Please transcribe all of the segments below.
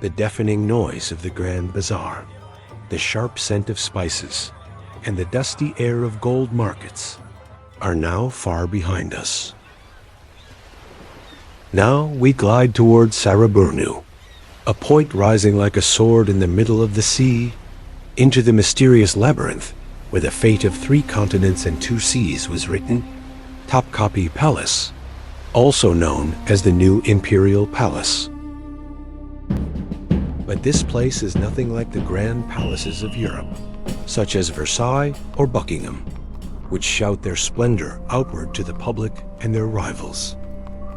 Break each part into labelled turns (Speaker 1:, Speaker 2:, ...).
Speaker 1: The deafening noise of the Grand Bazaar, the sharp scent of spices, and the dusty air of gold markets are now far behind us. Now we glide towards Sarayburnu, a point rising like a sword in the middle of the sea, into the mysterious labyrinth where the fate of 3 continents and 2 seas was written. Topkapi Palace, also known as the new Imperial Palace. But this place is nothing like the grand palaces of Europe, such as Versailles or Buckingham, which shout their splendor outward to the public and their rivals.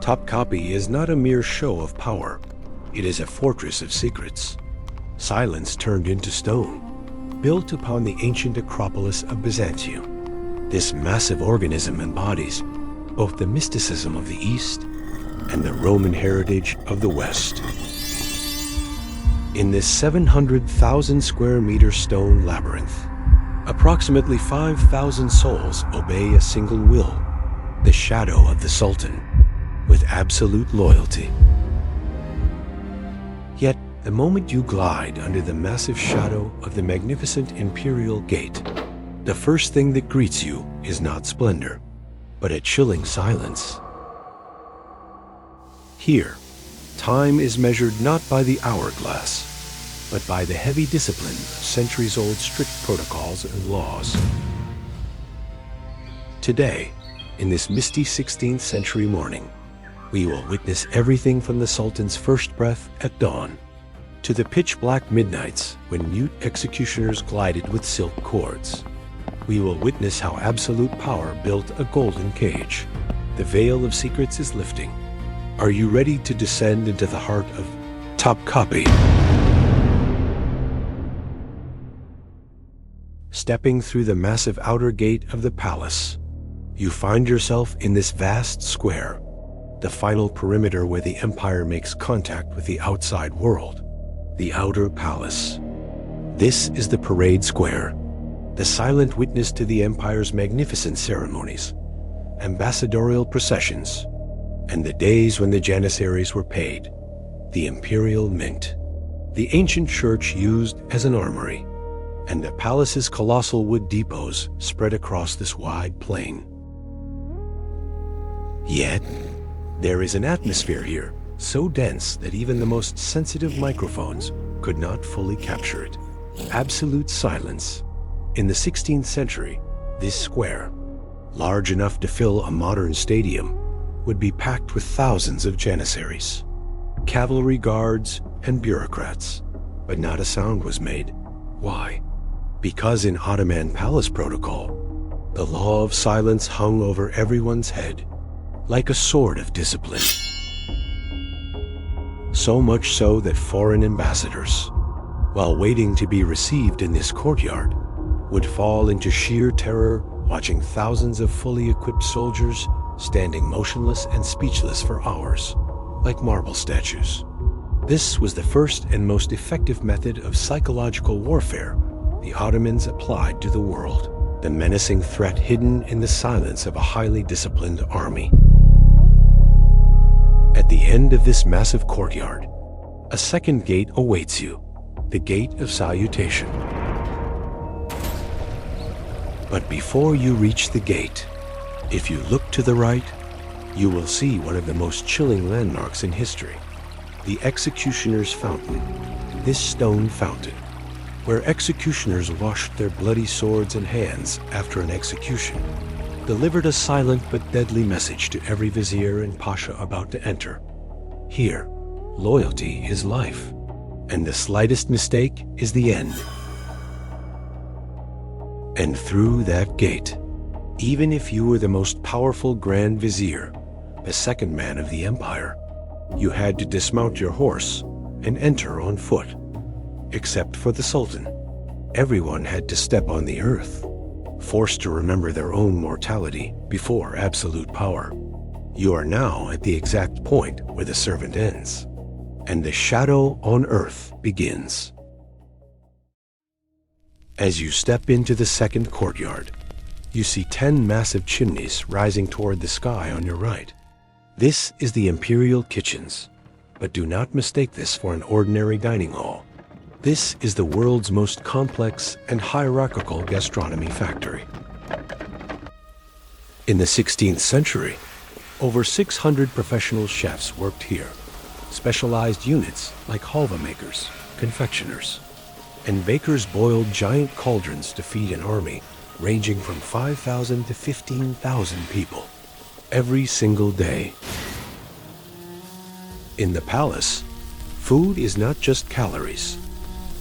Speaker 1: Topkapi is not a mere show of power. It is a fortress of secrets, silence turned into stone, built upon the ancient Acropolis of Byzantium. This massive organism embodies both the mysticism of the East and the Roman heritage of the West. In this 700,000 square meter stone labyrinth, approximately 5,000 souls obey a single will, the shadow of the Sultan, with absolute loyalty. Yet, the moment you glide under the massive shadow of the magnificent Imperial Gate, the first thing that greets you is not splendor, but a chilling silence. Here, time is measured not by the hourglass, but by the heavy discipline of centuries-old strict protocols and laws. Today, in this misty 16th century morning, we will witness everything from the Sultan's first breath at dawn to the pitch-black midnights when mute executioners glided with silk cords. We will witness how absolute power built a golden cage. The veil of secrets is lifting. Are you ready to descend into the heart of Topkapi? Stepping through the massive outer gate of the palace, you find yourself in this vast square, the final perimeter where the empire makes contact with the outside world, the outer palace. This is the parade square, the silent witness to the empire's magnificent ceremonies, ambassadorial processions, and the days when the Janissaries were paid, the imperial mint, the ancient church used as an armory, and the palace's colossal wood depots spread across this wide plain. Yet, there is an atmosphere here so dense that even the most sensitive microphones could not fully capture it. Absolute silence. In the 16th century, this square, large enough to fill a modern stadium, would be packed with thousands of Janissaries, cavalry guards, and bureaucrats, but not a sound was made. Why? Because in Ottoman palace protocol, the law of silence hung over everyone's head, like a sword of discipline. So much so that foreign ambassadors, while waiting to be received in this courtyard, would fall into sheer terror watching thousands of fully equipped soldiers standing motionless and speechless for hours, like marble statues. This was the first and most effective method of psychological warfare the Ottomans applied to the world, the menacing threat hidden in the silence of a highly disciplined army. At the end of this massive courtyard, a second gate awaits you, the Gate of Salutation. But before you reach the gate, if you look to the right, you will see one of the most chilling landmarks in history, the Executioner's Fountain. This stone fountain, where executioners washed their bloody swords and hands after an execution, delivered a silent but deadly message to every vizier and pasha about to enter. Here, loyalty is life, and the slightest mistake is the end. And through that gate, even if you were the most powerful Grand Vizier, the second man of the empire, you had to dismount your horse and enter on foot. Except for the Sultan, everyone had to step on the earth, forced to remember their own mortality before absolute power. You are now at the exact point where the servant ends, and the shadow on earth begins. As you step into the second courtyard, you see 10 massive chimneys rising toward the sky on your right. This is the Imperial kitchens, But do not mistake this for an ordinary dining hall. This is the world's most complex and hierarchical gastronomy factory. In the 16th century, over 600 professional chefs worked here. Specialized units like halva makers, confectioners, and bakers boiled giant cauldrons to feed an army ranging from 5,000 to 15,000 people every single day. In the palace, food is not just calories.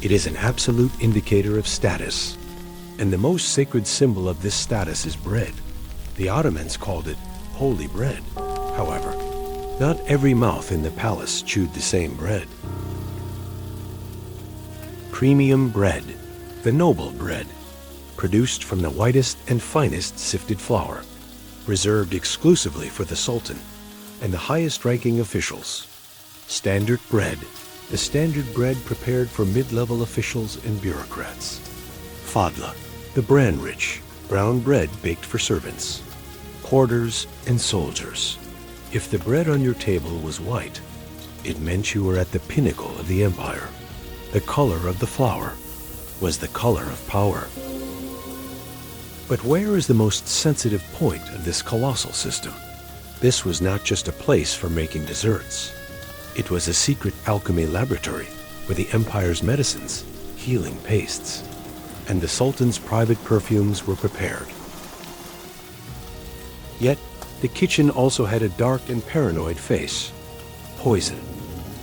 Speaker 1: It is an absolute indicator of status, and the most sacred symbol of this status is bread. The Ottomans called it holy bread. However, not every mouth in the palace chewed the same bread. Premium bread, the noble bread, produced from the whitest and finest sifted flour, reserved exclusively for the Sultan and the highest-ranking officials. Standard bread, the standard bread prepared for mid-level officials and bureaucrats. Fadla, the bran-rich, brown bread baked for servants, porters, and soldiers. If the bread on your table was white, it meant you were at the pinnacle of the empire. The color of the flour was the color of power. But where is the most sensitive point of this colossal system? This was not just a place for making desserts. It was a secret alchemy laboratory where the empire's medicines, healing pastes, and the Sultan's private perfumes were prepared. Yet, the kitchen also had a dark and paranoid face. Poison.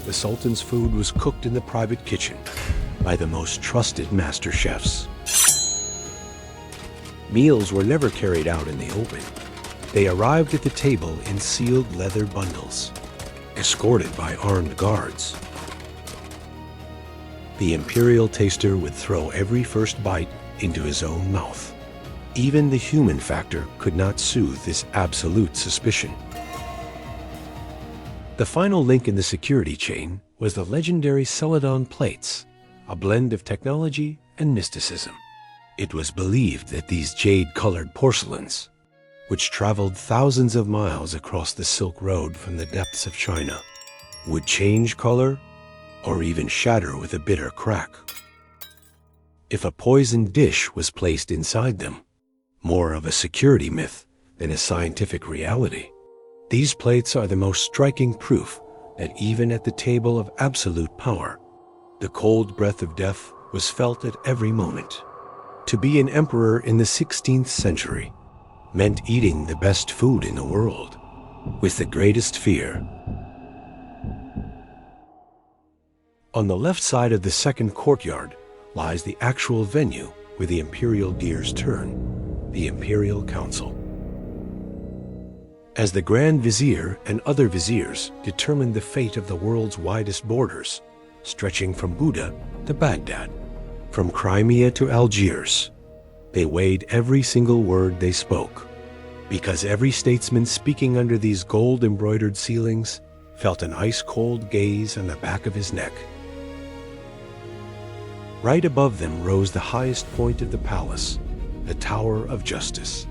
Speaker 1: The Sultan's food was cooked in the private kitchen by the most trusted master chefs. Meals were never carried out in the open. They arrived at the table in sealed leather bundles, escorted by armed guards. The Imperial taster would throw every first bite into his own mouth. Even the human factor could not soothe this absolute suspicion. The final link in the security chain was the legendary Celadon plates, a blend of technology and mysticism. It was believed that these jade-colored porcelains, which traveled thousands of miles across the Silk Road from the depths of China, would change color or even shatter with a bitter crack. If a poisoned dish was placed inside them, more of a security myth than a scientific reality, these plates are the most striking proof that even at the table of absolute power, the cold breath of death was felt at every moment. To be an emperor in the 16th century meant eating the best food in the world with the greatest fear. On the left side of the second courtyard lies the actual venue where the imperial gears turn, the Imperial Council. As the Grand Vizier and other viziers determined the fate of the world's widest borders, stretching from Buda to Baghdad, from Crimea to Algiers, they weighed every single word they spoke, because every statesman speaking under these gold-embroidered ceilings felt an ice-cold gaze on the back of his neck. Right above them rose the highest point of the palace, the Tower of Justice.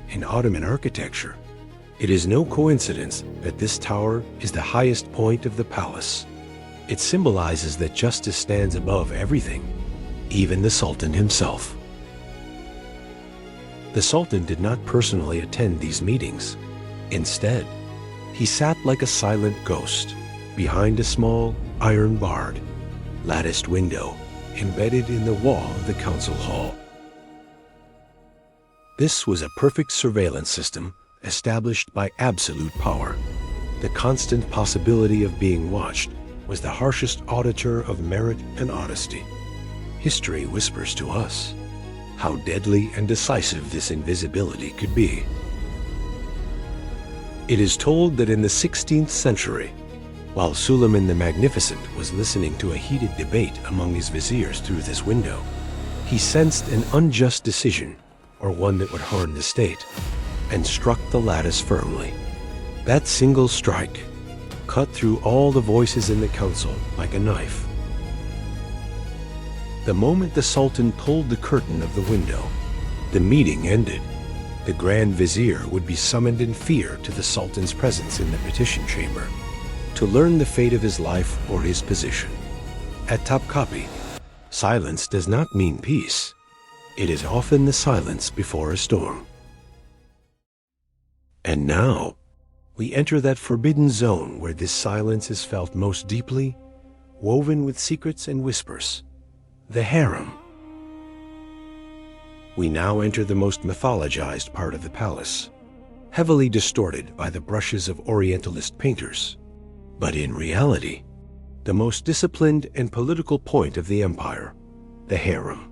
Speaker 1: In Ottoman architecture, it is no coincidence that this tower is the highest point of the palace. It symbolizes that justice stands above everything, even the Sultan himself. The Sultan did not personally attend these meetings. Instead, he sat like a silent ghost behind a small, iron-barred, latticed window embedded in the wall of the council hall. This was a perfect surveillance system established by absolute power. The constant possibility of being watched was the harshest auditor of merit and honesty. History whispers to us how deadly and decisive this invisibility could be. It is told that in the 16th century, while Suleiman the Magnificent was listening to a heated debate among his viziers through this window, he sensed an unjust decision, or one that would harm the state, and struck the lattice firmly. That single strike cut through all the voices in the council like a knife. The moment the Sultan pulled the curtain of the window, the meeting ended. The Grand Vizier would be summoned in fear to the Sultan's presence in the petition chamber. to learn the fate of his life or his position. At Topkapi, silence does not mean peace. It is often the silence before a storm. And now, we enter that forbidden zone where this silence is felt most deeply, woven with secrets and whispers, the harem. We now enter the most mythologized part of the palace, heavily distorted by the brushes of Orientalist painters. But in reality, the most disciplined and political point of the empire, the harem,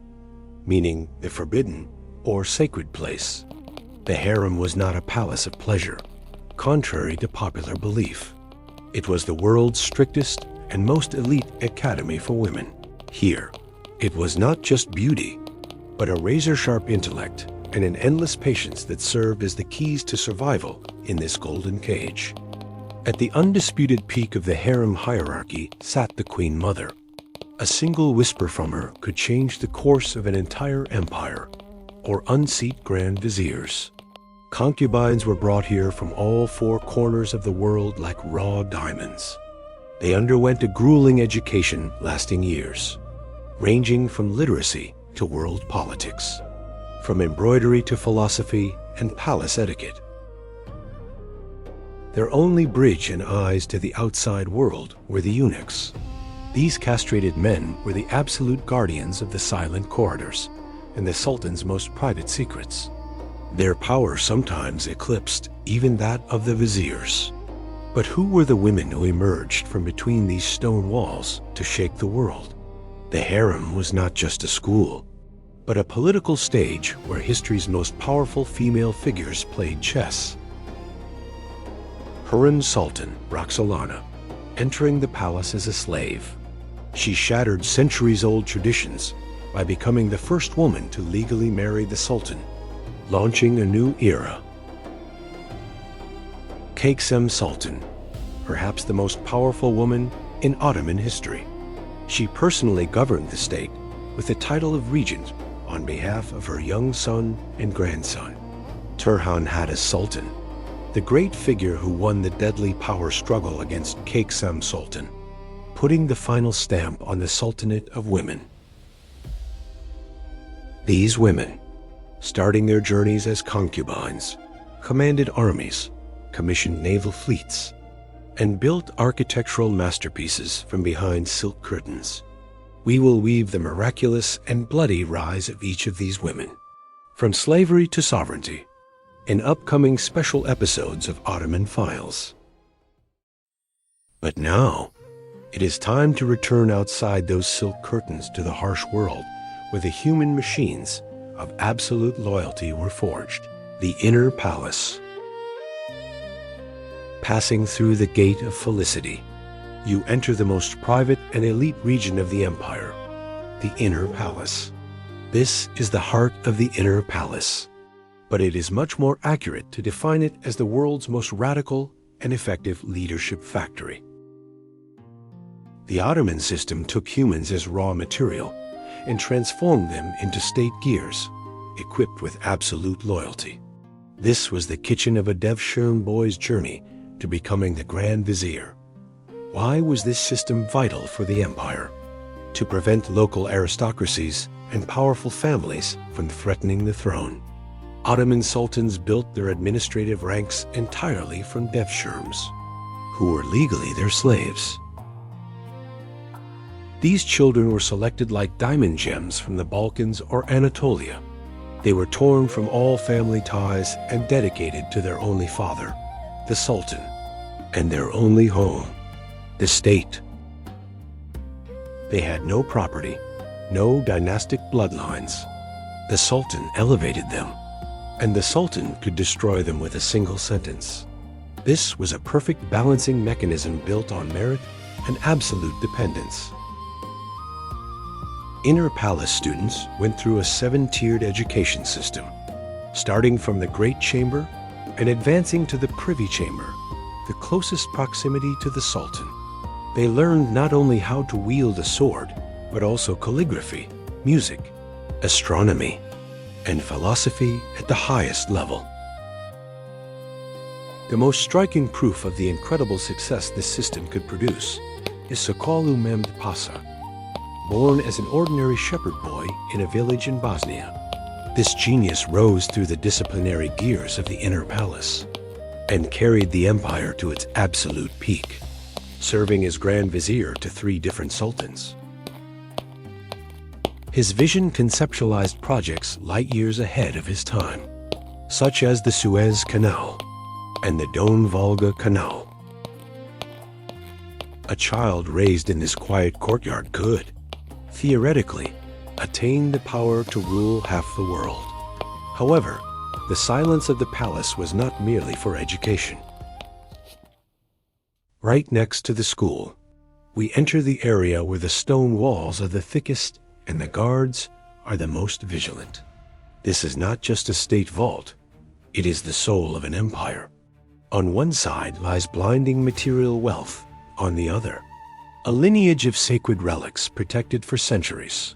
Speaker 1: meaning the forbidden or sacred place. The harem was not a palace of pleasure, contrary to popular belief. It was the world's strictest and most elite academy for women. Here, it was not just beauty, but a razor-sharp intellect and an endless patience that served as the keys to survival in this golden cage. At the undisputed peak of the harem hierarchy sat the Queen Mother. A single whisper from her could change the course of an entire empire, or unseat grand viziers. Concubines were brought here from all four corners of the world like raw diamonds. They underwent a grueling education lasting years, ranging from literacy to world politics, from embroidery to philosophy and palace etiquette. Their only bridge and eyes to the outside world were the eunuchs. These castrated men were the absolute guardians of the silent corridors and the Sultan's most private secrets. Their power sometimes eclipsed even that of the viziers. But who were the women who emerged from between these stone walls to shake the world? The harem was not just a school, but a political stage where history's most powerful female figures played chess. Hurrem Sultan Roxolana, entering the palace as a slave. She shattered centuries-old traditions by becoming the first woman to legally marry the Sultan, launching a new era. Kaksem Sultan, perhaps the most powerful woman in Ottoman history. She personally governed the state with the title of regent on behalf of her young son and grandson. Turhan Hatta Sultan, the great figure who won the deadly power struggle against Kaksem Sultan, putting the final stamp on the Sultanate of women. These women, starting their journeys as concubines, commanded armies, commissioned naval fleets, and built architectural masterpieces from behind silk curtains. We will weave the miraculous and bloody rise of each of these women, from slavery to sovereignty, in upcoming special episodes of Ottoman Files. But now, it is time to return outside those silk curtains to the harsh world where the human machines of absolute loyalty were forged, the inner palace. Passing through the gate of Felicity, you enter the most private and elite region of the empire, the inner palace. This is the heart of the inner palace, but it is much more accurate to define it as the world's most radical and effective leadership factory. The Ottoman system took humans as raw material and transformed them into state gears, equipped with absolute loyalty. This was the kitchen of a Devshirme boy's journey to becoming the Grand Vizier. Why was this system vital for the empire? To prevent local aristocracies and powerful families from threatening the throne. Ottoman sultans built their administrative ranks entirely from Devshirmes, who were legally their slaves. These children were selected like diamond gems from the Balkans or Anatolia. They were torn from all family ties and dedicated to their only father, the Sultan, and their only home, the state. They had no property, no dynastic bloodlines. The Sultan elevated them, and the Sultan could destroy them with a single sentence. This was a perfect balancing mechanism built on merit and absolute dependence. Inner palace students went through a 7-tiered education system, starting from the Great Chamber and advancing to the Privy Chamber, the closest proximity to the Sultan. They learned not only how to wield a sword, but also calligraphy, music, astronomy, and philosophy at the highest level. The most striking proof of the incredible success this system could produce is Suleiman Pasha, born as an ordinary shepherd boy in a village in Bosnia. This genius rose through the disciplinary gears of the inner palace and carried the empire to its absolute peak, serving as Grand Vizier to 3 different sultans. His vision conceptualized projects light years ahead of his time, such as the Suez Canal and the Don-Volga Canal. A child raised in this quiet courtyard could, theoretically, attain the power to rule half the world. However, the silence of the palace was not merely for education. Right next to the school, we enter the area where the stone walls are the thickest and the guards are the most vigilant. This is not just a state vault, it is the soul of an empire. On one side lies blinding material wealth, on the other, a lineage of sacred relics protected for centuries.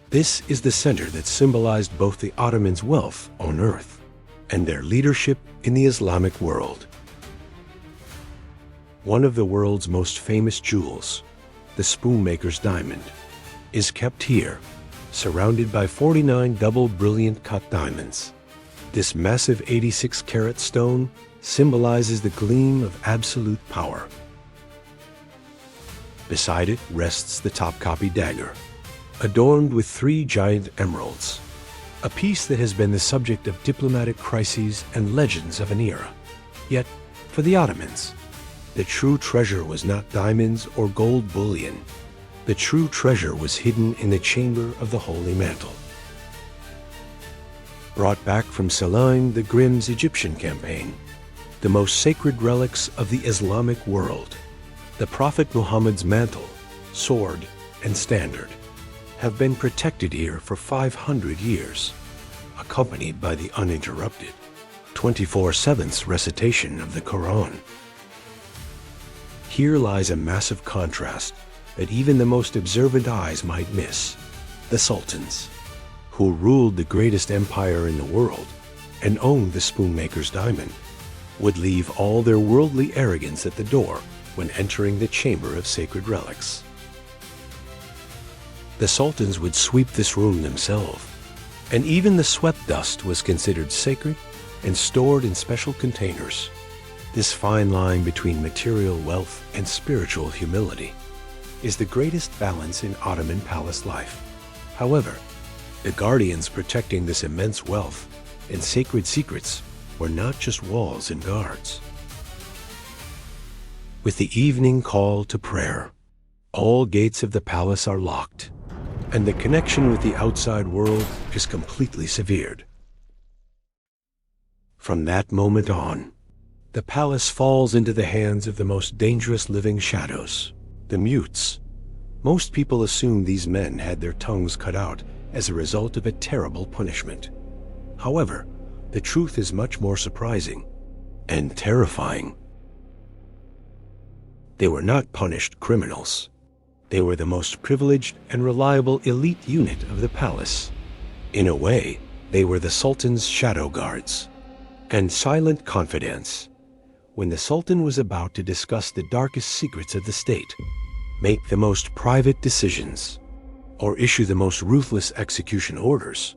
Speaker 1: This is the center that symbolized both the Ottomans' wealth on earth and their leadership in the Islamic world. One of the world's most famous jewels, the spoonmaker's diamond, is kept here, surrounded by 49 double brilliant cut diamonds. This massive 86-carat stone symbolizes the gleam of absolute power. Beside it rests the Topkapi dagger, adorned with 3 giant emeralds, a piece that has been the subject of diplomatic crises and legends of an era. Yet, for the Ottomans, the true treasure was not diamonds or gold bullion. The true treasure was hidden in the chamber of the Holy Mantle. Brought back from Celadon the Grimm's Egyptian campaign, the most sacred relics of the Islamic world, the Prophet Muhammad's mantle, sword, and standard, have been protected here for 500 years, accompanied by the uninterrupted 24/7 recitation of the Quran. Here lies a massive contrast that even the most observant eyes might miss. The sultans, who ruled the greatest empire in the world and owned the spoonmaker's diamond, would leave all their worldly arrogance at the door when entering the chamber of sacred relics. The sultans would sweep this room themselves, and even the swept dust was considered sacred and stored in special containers. This fine line between material wealth and spiritual humility is the greatest balance in Ottoman palace life. However, the guardians protecting this immense wealth and sacred secrets were not just walls and guards. With the evening call to prayer, all gates of the palace are locked, and the connection with the outside world is completely severed. From that moment on, the palace falls into the hands of the most dangerous living shadows, the mutes. Most people assume these men had their tongues cut out as a result of a terrible punishment. However, the truth is much more surprising and terrifying. They were not punished criminals. They were the most privileged and reliable elite unit of the palace. In a way, they were the Sultan's shadow guards and silent confidants. When the Sultan was about to discuss the darkest secrets of the state, make the most private decisions, or issue the most ruthless execution orders,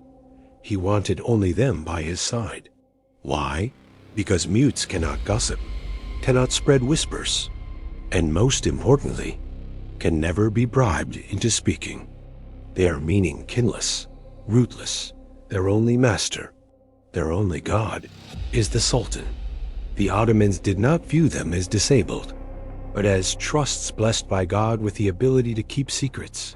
Speaker 1: he wanted only them by his side. Why? Because mutes cannot gossip, cannot spread whispers, and most importantly, can never be bribed into speaking. They are meaning-kinless, rootless. Their only master, their only god, is the Sultan. The Ottomans did not view them as disabled, but as trusts blessed by God with the ability to keep secrets.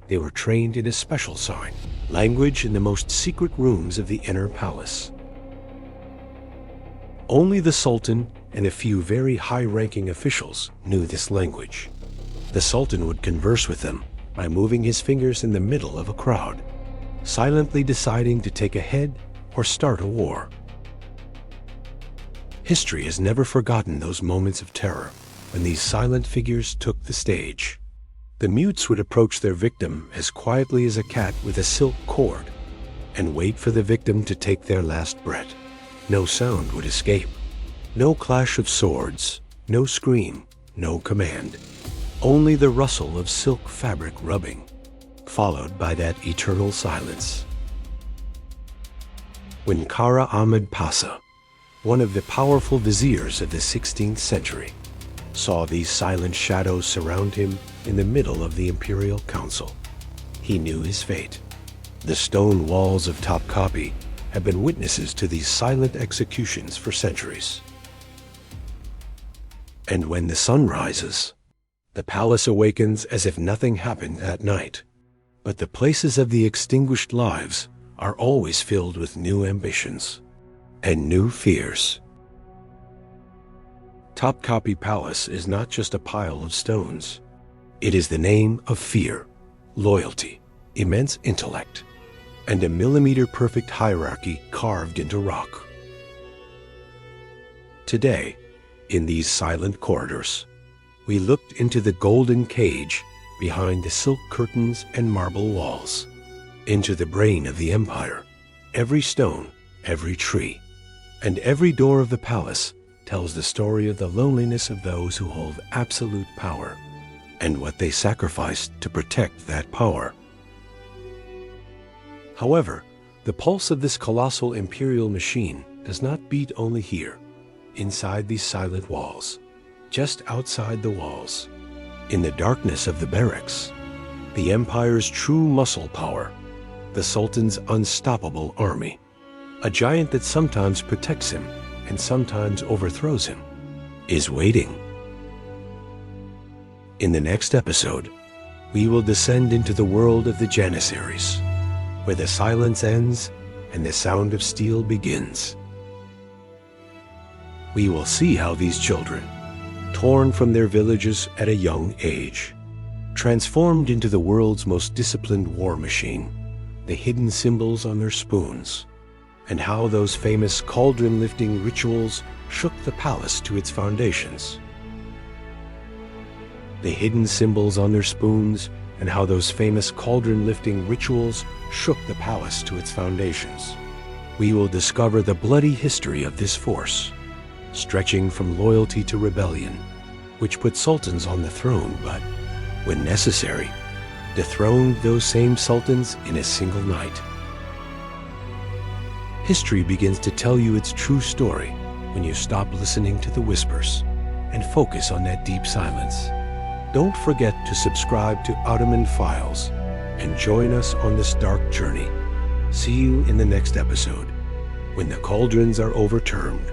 Speaker 1: They were trained in a special sign, language in the most secret rooms of the inner palace. Only the Sultan and a few very high-ranking officials knew this language. The Sultan would converse with them by moving his fingers in the middle of a crowd, silently deciding to take a head or start a war. History has never forgotten those moments of terror when these silent figures took the stage. The mutes would approach their victim as quietly as a cat with a silk cord and wait for the victim to take their last breath. No sound would escape. No clash of swords, no scream, no command. Only the rustle of silk fabric rubbing, followed by that eternal silence. When Kara Ahmed Pasha, one of the powerful viziers of the 16th century, saw these silent shadows surround him in the middle of the Imperial Council, he knew his fate. The stone walls of Topkapi have been witnesses to these silent executions for centuries. And when the sun rises, the palace awakens as if nothing happened that night. But the places of the extinguished lives are always filled with new ambitions and new fears. Topkapi Palace is not just a pile of stones. It is the name of fear, loyalty, immense intellect, and a millimeter-perfect hierarchy carved into rock. Today, in these silent corridors, we looked into the golden cage behind the silk curtains and marble walls, into the brain of the empire. Every stone, every tree, and every door of the palace tells the story of the loneliness of those who hold absolute power, and what they sacrificed to protect that power. However, the pulse of this colossal imperial machine does not beat only here, inside these silent walls. Just outside the walls, in the darkness of the barracks, the empire's true muscle power, the Sultan's unstoppable army, a giant that sometimes protects him and sometimes overthrows him, is waiting. In the next episode, we will descend into the world of the Janissaries, where the silence ends and the sound of steel begins. We will see how these children, torn from their villages at a young age, transformed into the world's most disciplined war machine, the hidden symbols on their spoons, and how those famous cauldron-lifting rituals shook the palace to its foundations. The hidden symbols on their spoons, and how those famous cauldron-lifting rituals shook the palace to its foundations. We will discover the bloody history of this force, stretching from loyalty to rebellion, which put sultans on the throne, but, when necessary, dethroned those same sultans in a single night. History begins to tell you its true story when you stop listening to the whispers and focus on that deep silence. Don't forget to subscribe to Ottoman Files and join us on this dark journey. See you in the next episode, when the cauldrons are overturned